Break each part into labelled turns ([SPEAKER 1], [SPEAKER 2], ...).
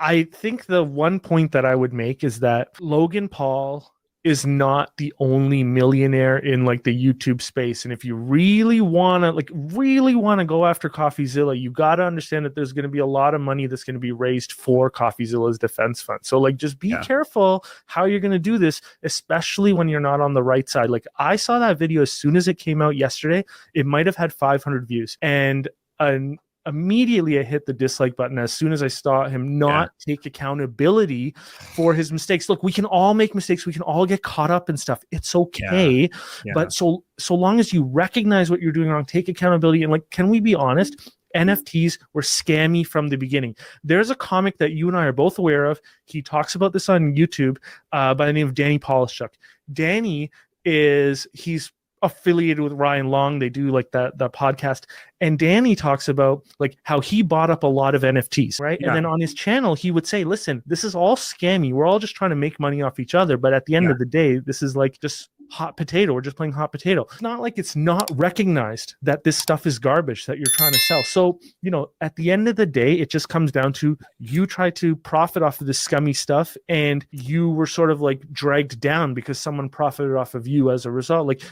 [SPEAKER 1] I think the one point that I would make is that Logan Paul is not the only millionaire in like the YouTube space. And if you really want to go after Coffeezilla, you got to understand that there's going to be a lot of money that's going to be raised for Coffeezilla's defense fund. So like, just be careful how you're going to do this, especially when you're not on the right side. Like, I saw that video as soon as it came out yesterday. It might have had 500 views, and immediately I hit the dislike button as soon as I saw him not take accountability for his mistakes. Look, we can all make mistakes. We can all get caught up in stuff. It's okay. But so long as you recognize what you're doing wrong, take accountability. And like, can we be honest? NFTs were scammy from the beginning. There's a comic that you and I are both aware of. He talks about this on YouTube by the name of Danny Polishchuk. Danny he's affiliated with Ryan Long. They do like that podcast, and Danny talks about like how he bought up a lot of NFTs, right? And then on his channel he would say, listen, this is all scammy, we're all just trying to make money off each other, but at the end of the day, this is like just hot potato. We're just playing hot potato. It's not like it's not recognized that this stuff is garbage that you're trying to sell. So, you know, at the end of the day, it just comes down to you try to profit off of this scummy stuff, and you were sort of like dragged down because someone profited off of you as a result. Like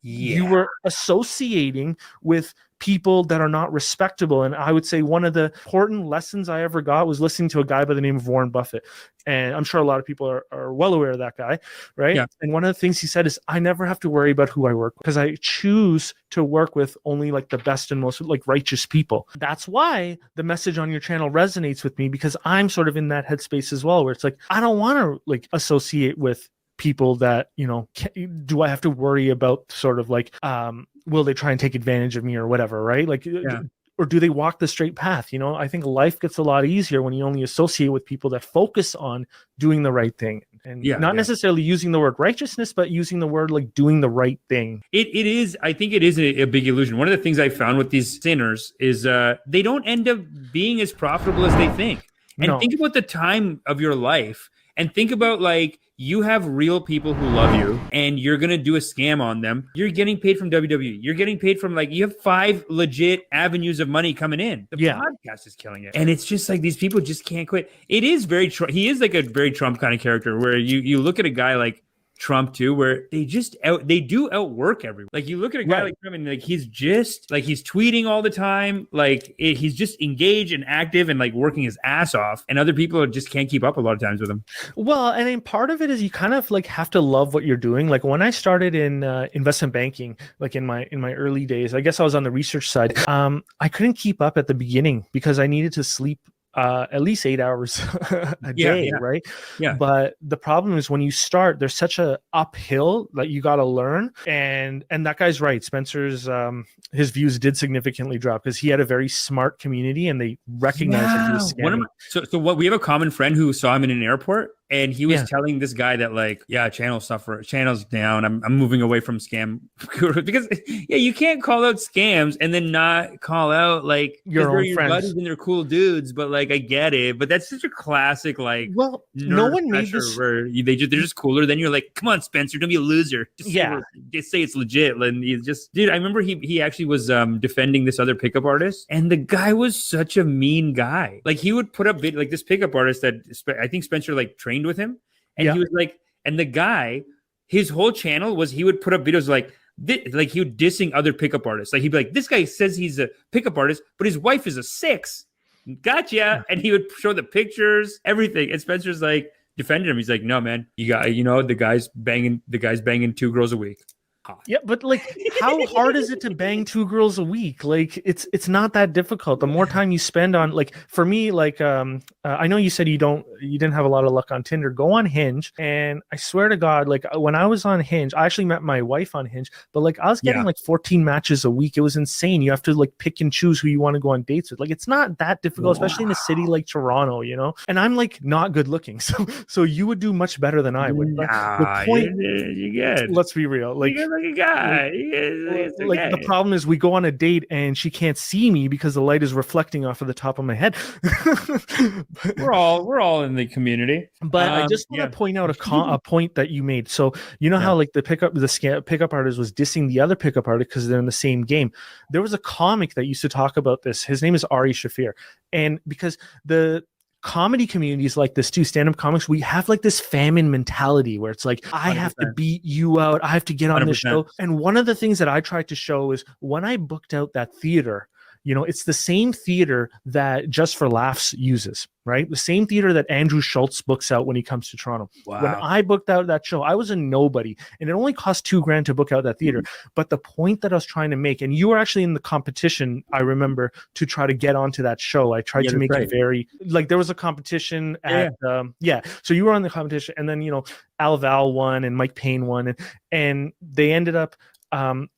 [SPEAKER 1] you were associating with people that are not respectable. And I would say one of the important lessons I ever got was listening to a guy by the name of Warren Buffett. And I'm sure a lot of people are well aware of that guy, right? Yeah. And one of the things he said is, I never have to worry about who I work with because I choose to work with only like the best and most like righteous people. That's why the message on your channel resonates with me, because I'm sort of in that headspace as well, where it's like, I don't want to like associate with people that, you know, do I have to worry about sort of like, will they try and take advantage of me or whatever, right? Like, or do they walk the straight path? You know, I think life gets a lot easier when you only associate with people that focus on doing the right thing, and not necessarily using the word righteousness, but using the word like doing the right thing.
[SPEAKER 2] It is, I think it is a big illusion. One of the things I found with these sinners is they don't end up being as profitable as they think. And think about the time of your life, and think about like, you have real people who love you, and you're going to do a scam on them. You're getting paid from WWE. You're getting paid from like, you have 5 legit avenues of money coming in. The podcast is killing it. And it's just like, these people just can't quit. It is very, he is like a very Trump kind of character, where you look at a guy like Trump too, where they do outwork everyone. Like, you look at a guy like Trump, and like, he's just like, he's tweeting all the time. Like, he's just engaged and active and like working his ass off, and other people just can't keep up a lot of times with him.
[SPEAKER 1] Well, and then part of it is you kind of like have to love what you're doing. Like, when I started in investment banking, like in my early days, I guess I was on the research side. I couldn't keep up at the beginning because I needed to sleep at least 8 hours a day, right? Yeah. But the problem is when you start, there's such a uphill that you got to learn. And that guy's right. Spencer's his views did significantly drop because he had a very smart community, and they recognized that he was scamming.
[SPEAKER 2] So what, we have a common friend who saw him in an airport, and he was telling this guy that like, channel's down. I'm moving away from scam because you can't call out scams and then not call out like your own friends buddies and they're cool dudes. But like, I get it, but that's such a classic like.
[SPEAKER 1] Well, no one made this.
[SPEAKER 2] Where they're just cooler. Then you're like, come on, Spencer, don't be a loser. Just say it's legit. And he's just, dude. I remember he actually was defending this other pickup artist, and the guy was such a mean guy. Like, he would put up like this pickup artist that I think Spencer like trained with him, and he was like, and the guy, his whole channel was, he would put up videos like he would dissing other pickup artists. Like, he'd be like, this guy says he's a pickup artist, but his wife is a 6. Gotcha. And he would show the pictures, everything. And Spencer's like defended him. He's like, no, man, the guy's banging 2 girls a week.
[SPEAKER 1] Yeah, but like, how hard is it to bang 2 girls a week? Like, it's not that difficult. The more time you spend on, like, for me, like, I know you said you didn't have a lot of luck on Tinder. Go on Hinge, and I swear to God, like, when I was on Hinge, I actually met my wife on Hinge, but like, I was getting like 14 matches a week. It was insane. You have to like pick and choose who you want to go on dates with. Like, it's not that difficult, especially in a city like Toronto, you know. And I'm like not good looking, so you would do much better than I would. The point,
[SPEAKER 2] you get.
[SPEAKER 1] Let's be real, like
[SPEAKER 2] a guy.
[SPEAKER 1] Like, the problem is we go on a date and she can't see me because the light is reflecting off of the top of my head.
[SPEAKER 2] we're all in the community.
[SPEAKER 1] But I just want to point out a point that you made. So you know how like the pickup artist was dissing the other pickup artist because they're in the same game. There was a comic that used to talk about this. His name is Ari Shafir, and because the comedy communities like this too, stand-up comics, we have like this famine mentality where it's like, I
[SPEAKER 2] 100%.
[SPEAKER 1] have to beat you out, I have to get on this
[SPEAKER 2] 100%.
[SPEAKER 1] show. And one of the things that I tried to show is when I booked out that theater, you know, it's the same theater that Just for Laughs uses, right? The same theater that Andrew Schultz books out when he comes to Toronto.
[SPEAKER 2] Wow.
[SPEAKER 1] When I booked out that show, I was a nobody, and it only cost $2,000 to book out that theater. But the point that I was trying to make, and you were actually in the competition, I remember, to try to get onto that show. I tried to make it very, like, there was a competition at, so you were on the competition, and then, you know, Al Val won and Mike Payne won, and they ended up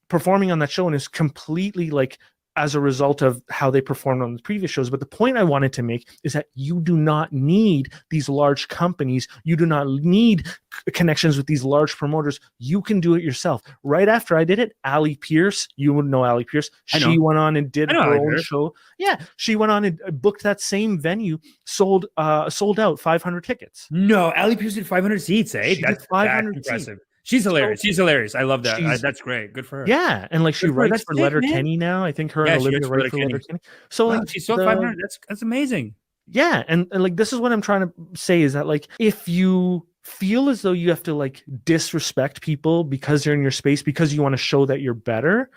[SPEAKER 1] performing on that show, and it's completely like, as a result of how they performed on the previous shows. But the point I wanted to make is that you do not need these large companies. You do not need connections with these large promoters. You can do it yourself. Right after I did it, Allie Pierce, you would know Allie Pierce. She went on and did her own show. Yeah, she went on and booked that same venue, sold out 500 tickets.
[SPEAKER 2] No, Allie Pierce did 500 seats, eh? That's 500 impressive. Seats. She's hilarious. She's hilarious. I love that. That's great. Good for her.
[SPEAKER 1] Yeah, and like she writes for Letterkenny now. I think her and Olivia write for Letterkenny. So like
[SPEAKER 2] she sold 500. That's amazing.
[SPEAKER 1] Yeah, and like this is what I'm trying to say is that like if you feel as though you have to like disrespect people because they're in your space because you want to show that you're better,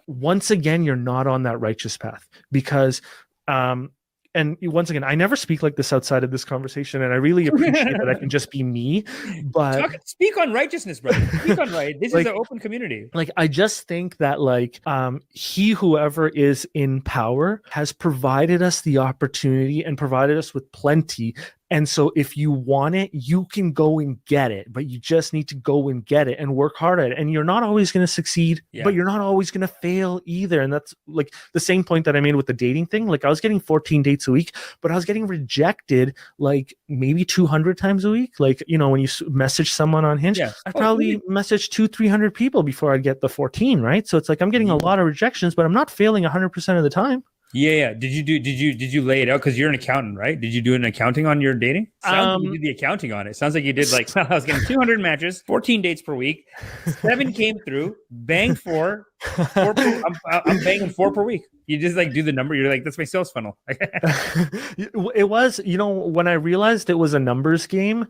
[SPEAKER 1] once again you're not on that righteous path because and once again, I never speak like this outside of this conversation, and I really appreciate that I can just be me. But
[SPEAKER 2] speak on righteousness, brother. Speak on right. This is an open community.
[SPEAKER 1] Like, I just think that like whoever is in power has provided us the opportunity and provided us with plenty. And so if you want it, you can go and get it, but you just need to go and get it and work hard at it. And you're not always going to succeed, but you're not always going to fail either. And that's like the same point that I made with the dating thing. Like I was getting 14 dates a week, but I was getting rejected like maybe 200 times a week. Like, you know, when you message someone on Hinge, I probably messaged 200-300 people before I'd get the 14, right? So it's like, I'm getting a lot of rejections, but I'm not failing 100% of the time.
[SPEAKER 2] Yeah. Did you lay it out? Because you're an accountant, right? Did you do an accounting on your dating? Sounds like you did the accounting on it. Sounds like you did like, I was getting 200 matches, 14 dates per week, 7 came through, banged 4 I'm banging 4 per week. You just like do the number. You're like, that's my sales funnel.
[SPEAKER 1] It was, you know, when I realized it was a numbers game,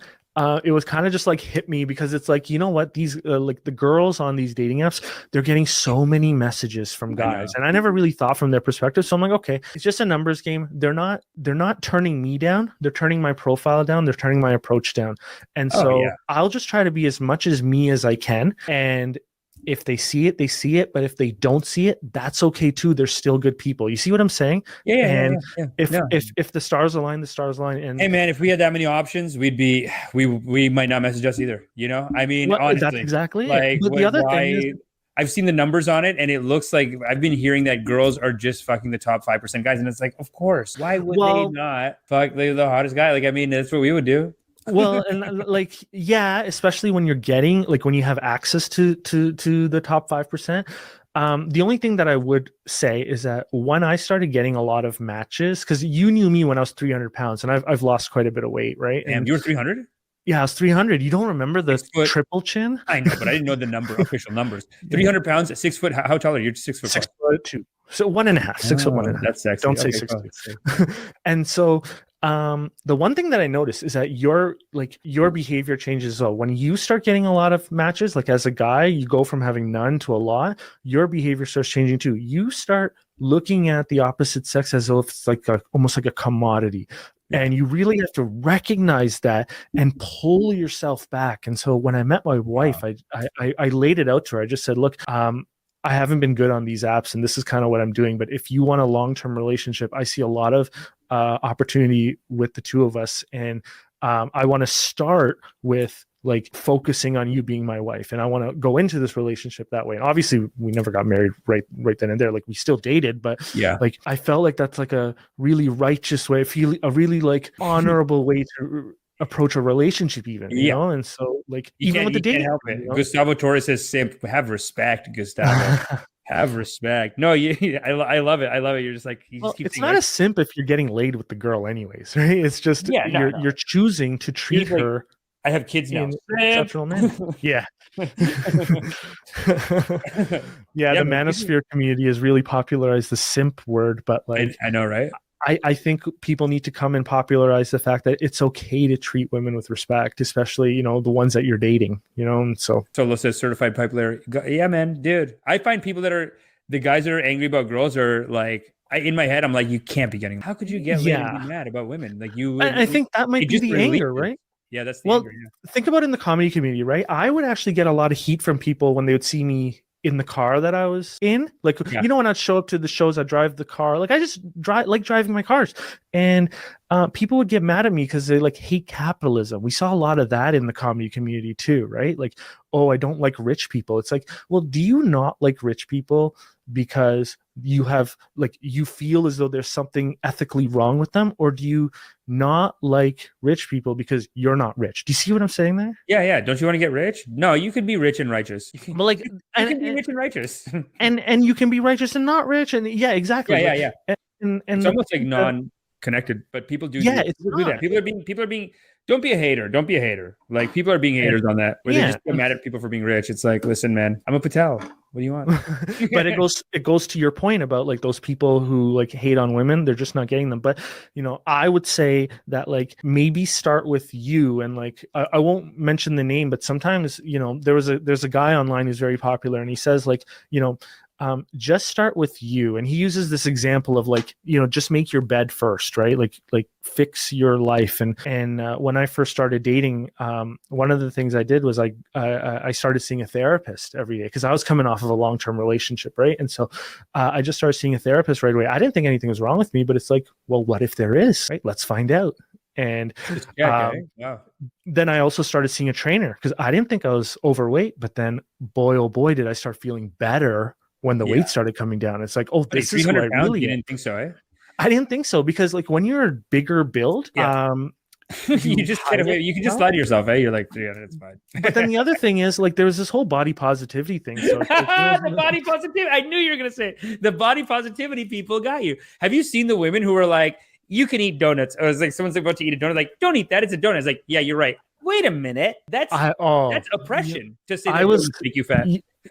[SPEAKER 1] it was kind of just like hit me because it's like, you know what, these like the girls on these dating apps, they're getting so many messages from guys, and I never really thought from their perspective. So I'm like, okay, it's just a numbers game. They're not turning me down. They're turning my profile down. They're turning my approach down. And so I'll just try to be as much as me as I can. And if they see it, they see it. But if they don't see it, that's okay too. They're still good people. You see what I'm saying?
[SPEAKER 2] Yeah.
[SPEAKER 1] If the stars align, the stars align. And
[SPEAKER 2] hey man, if we had that many options, we might not message us either. You know, I mean, honestly,
[SPEAKER 1] that's exactly
[SPEAKER 2] like,
[SPEAKER 1] it. But the other thing is,
[SPEAKER 2] I've seen the numbers on it, and it looks like I've been hearing that girls are just fucking the top 5% guys, and it's like, of course, why would they not fuck the hottest guy? Like, I mean, that's what we would do.
[SPEAKER 1] Well, and like, yeah, especially when you're getting like when you have access to the top 5%. The only thing that I would say is that when I started getting a lot of matches, because you knew me when I was 300 pounds, and I've lost quite a bit of weight, right?
[SPEAKER 2] And you were 300?
[SPEAKER 1] Yeah, I was 300. You don't remember the triple chin?
[SPEAKER 2] I know, but I didn't know the official numbers. 300 pounds at 6 foot. How tall are you? You're 6 foot.
[SPEAKER 1] 6'2". So 1.5. 6 foot 1.5.
[SPEAKER 2] That's sexy.
[SPEAKER 1] Don't say 6'2". And so the one thing that I noticed is that your behavior changes as well. When you start getting a lot of matches, like as a guy, you go from having none to a lot, your behavior starts changing too. You start looking at the opposite sex as though it's like almost like a commodity. And you really have to recognize that and pull yourself back. And so when I met my wife, I laid it out to her. I just said, look, I haven't been good on these apps, and this is kind of what I'm doing. But if you want a long-term relationship, I see a lot of opportunity with the two of us. And I want to start with like focusing on you being my wife, and I want to go into this relationship that way. And obviously we never got married right then and there. Like we still dated, but like I felt like that's like a really righteous way, a really like honorable way to approach a relationship, even, you know. And so like even with the dating,
[SPEAKER 2] help it. You know? Gustavo Torres says, "Simp, have respect, Gustavo." Have respect. No, I love it. I love it. You're just like,
[SPEAKER 1] it's not a simp if you're getting laid with the girl anyways, right? It's just you're choosing to treat her.
[SPEAKER 2] I have kids now.
[SPEAKER 1] Exceptional man. Yeah. The manosphere community has really popularized the simp word, but like
[SPEAKER 2] I know, right?
[SPEAKER 1] I think people need to come and popularize the fact that it's okay to treat women with respect, especially, you know, the ones that you're dating, you know. And so
[SPEAKER 2] Solo says certified pipe layer. Yeah, man, dude. I find people that are the guys that are angry about girls are like, in my head, I'm like, you can't be getting. How could you get laid and be mad about women? Like you.
[SPEAKER 1] I think that might be the anger, right?
[SPEAKER 2] Yeah, that's the anger. Yeah.
[SPEAKER 1] Think about it in the comedy community, right? I would actually get a lot of heat from people when they would see me in the car that I was in. Like, you know, when I'd show up to the shows, I drive the car. Like, I just like driving my cars. And people would get mad at me because they like hate capitalism. We saw a lot of that in the comedy community too, right? Like, oh, I don't like rich people. It's like, well, do you not like rich people because you have like, you feel as though there's something ethically wrong with them? Or do you not like rich people because you're not rich? Do you see what I'm saying there?
[SPEAKER 2] Yeah. Don't you want to get rich? No, you could be rich and righteous.
[SPEAKER 1] But like,
[SPEAKER 2] you can be rich and righteous.
[SPEAKER 1] and you can be righteous and not rich. And yeah, exactly.
[SPEAKER 2] Yeah.
[SPEAKER 1] And
[SPEAKER 2] it's almost like non-connected, but people do.
[SPEAKER 1] Yeah,
[SPEAKER 2] people do that. People are being. Don't be a hater. Don't be a hater. Like people are being haters on that. Where they just get mad at people for being rich. It's like, listen, man, I'm a Patel. What do you want?
[SPEAKER 1] But it goes to your point about like those people who like hate on women. They're just not getting them. But you know, I would say that like maybe start with you, and like I won't mention the name, but sometimes, you know, there's a guy online who's very popular, and he says like, you know, just start with you. And he uses this example of like, you know, just make your bed first, right? Like fix your life. And when I first started dating, one of the things I did was I started seeing a therapist every day because I was coming off of a long-term relationship, right? And so I just started seeing a therapist right away. I didn't think anything was wrong with me, but it's like, well, what if there is, right? Let's find out. And then I also started seeing a trainer because I didn't think I was overweight, but then boy, oh boy, did I start feeling better when the weight started coming down. It's like, oh, this is what I really.
[SPEAKER 2] You didn't think so, eh?
[SPEAKER 1] I didn't think so because like when you're a bigger build,
[SPEAKER 2] you just get away. You can just lie to yourself, eh? You're like, yeah, that's fine.
[SPEAKER 1] But then the other thing is like there was this whole body positivity thing. So
[SPEAKER 2] the body positivity. I knew you were gonna say it. The body positivity people got you. Have you seen the women who are like, you can eat donuts? Or it's like someone's about to eat a donut, like, don't eat that. It's a donut. It's like, yeah, you're right. Wait a minute. That's oppression to say that make you fat.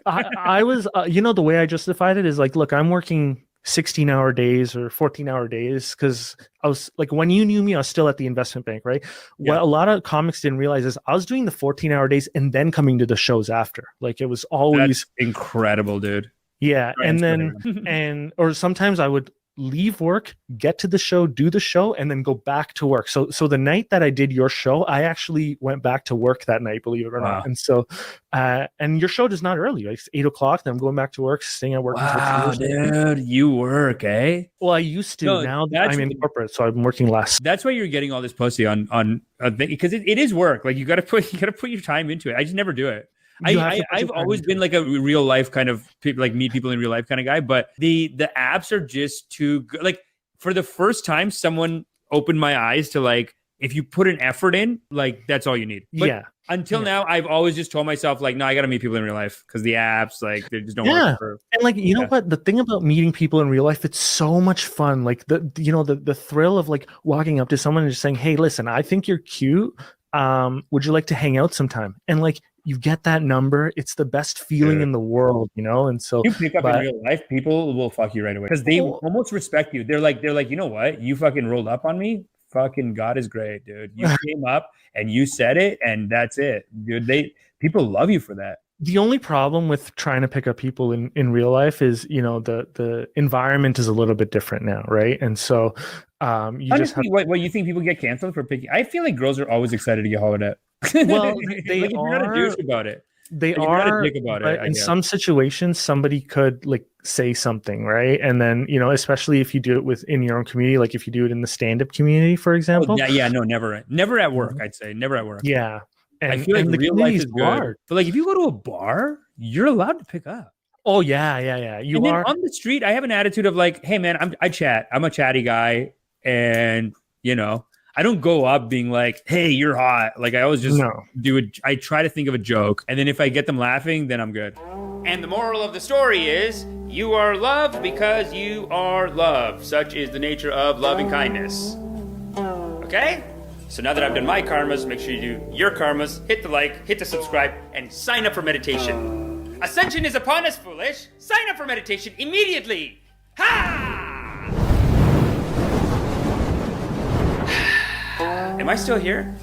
[SPEAKER 1] I was, you know, the way I justified it is like, look, I'm working 16-hour days or 14-hour days because I was like, when you knew me, I was still at the investment bank, right? Yeah. What a lot of comics didn't realize is I was doing the 14-hour days and then coming to the shows after. Like it was always
[SPEAKER 2] incredible, dude.
[SPEAKER 1] Yeah. And then, or sometimes I would leave work, get to the show, do the show, and then go back to work. So the night that I did your show, I actually went back to work that night, believe it or not. And so, and your show is not early, like it's 8 o'clock. Then I'm going back to work, staying at work.
[SPEAKER 2] Wow, dude, you work, eh?
[SPEAKER 1] Well, I used to. No, now that I'm in corporate, so I'm working less.
[SPEAKER 2] That's why you're getting all this pussy on because it is work. Like you got to put your time into it. I just never do it. I've always been like a real life kind of like meet people in real life kind of guy, but the apps are just too good. Like for the first time, someone opened my eyes to like, if you put an effort in, like that's all you need. But until now, I've always just told myself like, no, I got to meet people in real life because the apps like they just don't work.
[SPEAKER 1] And like, you know what, the thing about meeting people in real life, it's so much fun. Like the thrill of like walking up to someone and just saying, hey, listen, I think you're cute. Would you like to hang out sometime? And like, you get that number. It's the best feeling in the world, you know? And so
[SPEAKER 2] you pick up in real life, people will fuck you right away because they almost respect you. They're like, you know what? You fucking rolled up on me. Fucking God is great, dude. You came up and you said it and that's it, dude. People love you for that.
[SPEAKER 1] The only problem with trying to pick up people in real life is, you know, the environment is a little bit different now, right? And so you
[SPEAKER 2] honestly, what you think people get canceled for picking? I feel like girls are always excited to get hollered at.
[SPEAKER 1] Well, they
[SPEAKER 2] like, you're not a douche about it.
[SPEAKER 1] They are, but in some situations, somebody could like say something, right? And then, you know, especially if you do it within your own community, like if you do it in the stand-up community, for example.
[SPEAKER 2] No, never at work. I'd say never at work.
[SPEAKER 1] Yeah,
[SPEAKER 2] and I feel like real life is good, hard. But like if you go to a bar, you're allowed to pick up.
[SPEAKER 1] Oh yeah. You are
[SPEAKER 2] on the street. I have an attitude of like, hey man, I chat. I'm a chatty guy, and you know. I don't go up being like, hey, you're hot. Like I always just do it. I try to think of a joke. And then if I get them laughing, then I'm good. And the moral of the story is you are loved because you are loved. Such is the nature of love and kindness. Okay? So now that I've done my karmas, make sure you do your karmas. Hit the like, hit the subscribe, and sign up for meditation. Ascension is upon us, foolish. Sign up for meditation immediately. Ha!
[SPEAKER 3] I still here?